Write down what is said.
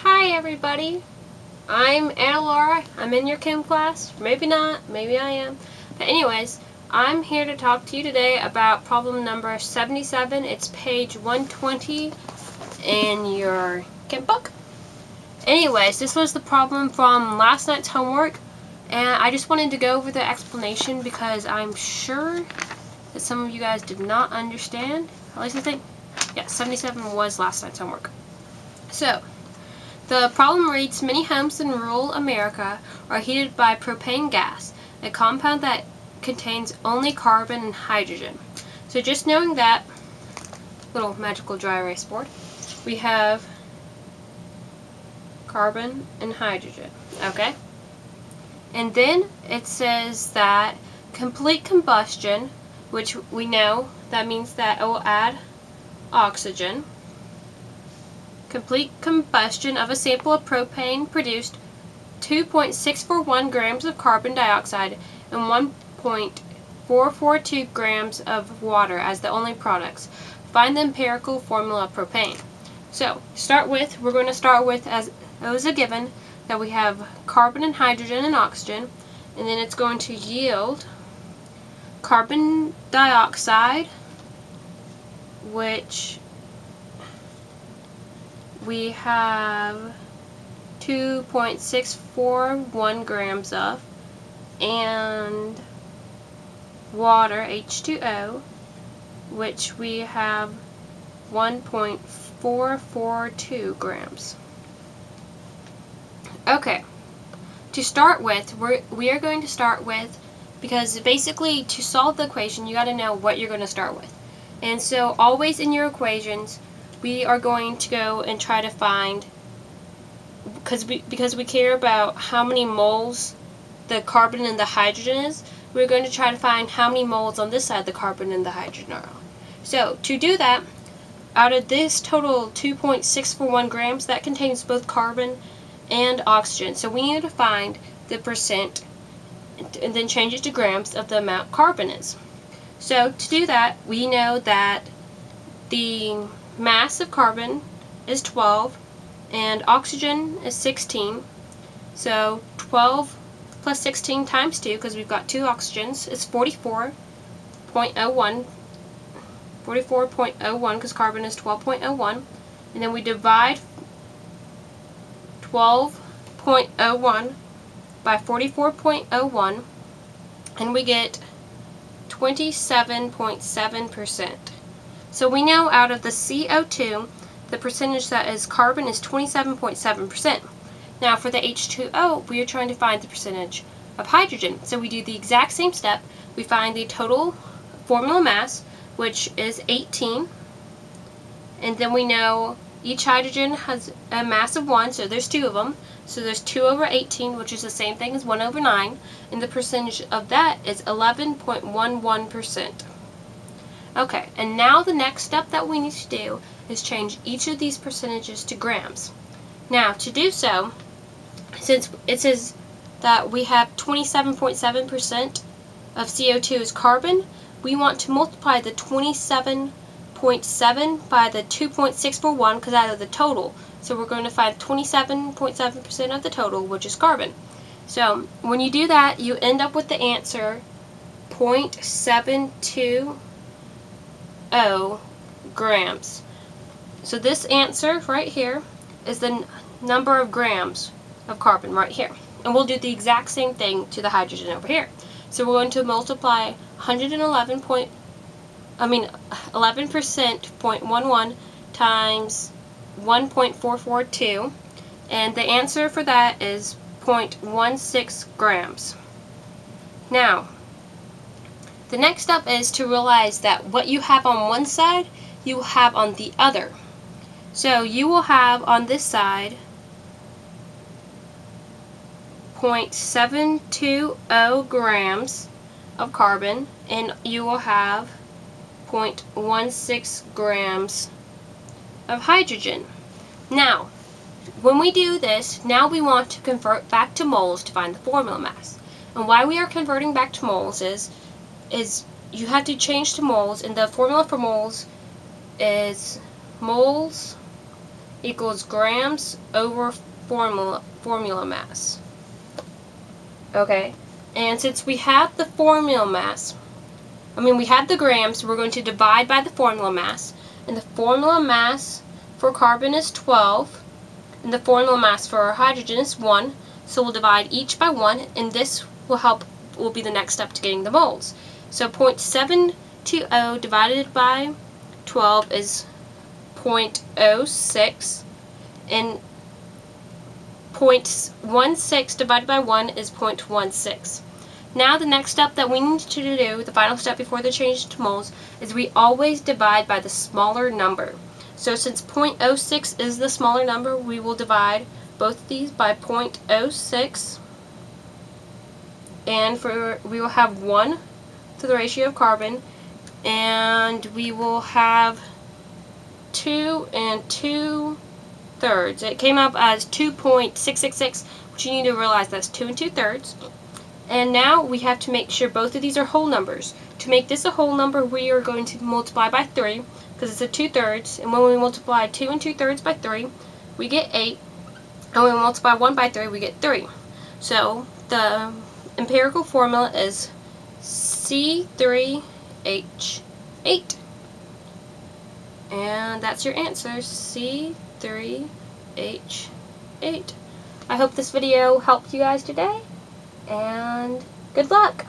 Hi everybody, I'm Anna Laura. I'm in your chem class. Maybe not, maybe I am. But anyways, I'm here to talk to you today about problem number 77. It's page 120 in your chem book. Anyways, this was the problem from last night's homework, and I just wanted to go over the explanation because I'm sure that some of you guys did not understand. At least I think, yeah, 77 was last night's homework. So, the problem reads, many homes in rural America are heated by propane gas, a compound that contains only carbon and hydrogen. So just knowing that, little magical dry erase board, we have carbon and hydrogen, okay? And then it says that complete combustion, which we know that means that it will add oxygen. Complete combustion of a sample of propane produced 2.641 grams of carbon dioxide and 1.442 grams of water as the only products. Find the empirical formula of propane. So, we're going to start with, as it was a given, that we have carbon and hydrogen and oxygen, and then it's going to yield carbon dioxide, which we have 2.641 grams of, and water, H2O, which we have 1.442 grams. Okay, to start with, we are going to start with, because basically to solve the equation you got to know what you're going to start with. And so always in your equations we are going to go and try to find, because we care about how many moles the carbon and the hydrogen is, we're going to try to find how many moles on this side the carbon and the hydrogen are on. So to do that, out of this total 2.641 grams, that contains both carbon and oxygen. So we need to find the percent and then change it to grams of the amount carbon is. So to do that, we know that the mass of carbon is 12 and oxygen is 16. So 12 plus 16 times 2, because we've got 2 oxygens, is 44.01. 44.01 because carbon is 12.01. And then we divide 12.01 by 44.01 and we get 27.7%. So we know out of the CO2, the percentage that is carbon is 27.7%. Now for the H2O, we are trying to find the percentage of hydrogen. So we do the exact same step. We find the total formula mass, which is 18. And then we know each hydrogen has a mass of 1, so there's 2 of them. So there's 2 over 18, which is the same thing as 1 over 9. And the percentage of that is 11.11%. Okay, and now the next step that we need to do is change each of these percentages to grams. Now, to do so, since it says that we have 27.7% of CO2 is carbon, we want to multiply the 27.7 by the 2.641 because out of the total. So we're going to find 27.7% of the total, which is carbon. So when you do that, you end up with the answer 0.720 grams. So this answer right here is the number of grams of carbon right here. And we'll do the exact same thing to the hydrogen over here. So we're going to multiply 11%, 0.11 times 1.442, and the answer for that is 0.16 grams. Now, the next step is to realize that what you have on one side, you will have on the other. So you will have on this side 0.720 grams of carbon, and you will have 0.16 grams of hydrogen. Now, when we do this, now we want to convert back to moles to find the formula mass. And why we are converting back to moles is you have to change to moles, and the formula for moles is moles equals grams over formula mass. Okay, and since we have the formula mass, we have the grams, we're going to divide by the formula mass. And the formula mass for carbon is 12, and the formula mass for hydrogen is 1. So we'll divide each by 1, and this will be the next step to getting the moles. So 0.720 divided by 12 is 0.06, and 0.16 divided by 1 is 0.16. Now the next step that we need to do, the final step before the change to moles, is we always divide by the smaller number. So since 0.06 is the smaller number, we will divide both of these by 0.06, and we will have 1 to the ratio of carbon, and we will have 2 and 2/3. It came up as 2.666, which you need to realize that's 2 and 2/3. And now we have to make sure both of these are whole numbers. To make this a whole number, we are going to multiply by 3, because it's a 2/3, and when we multiply 2 and 2/3 by 3, we get 8, and when we multiply 1 by 3, we get 3. So the empirical formula is C3H8. And that's your answer, C3H8. I hope this video helped you guys today, and good luck!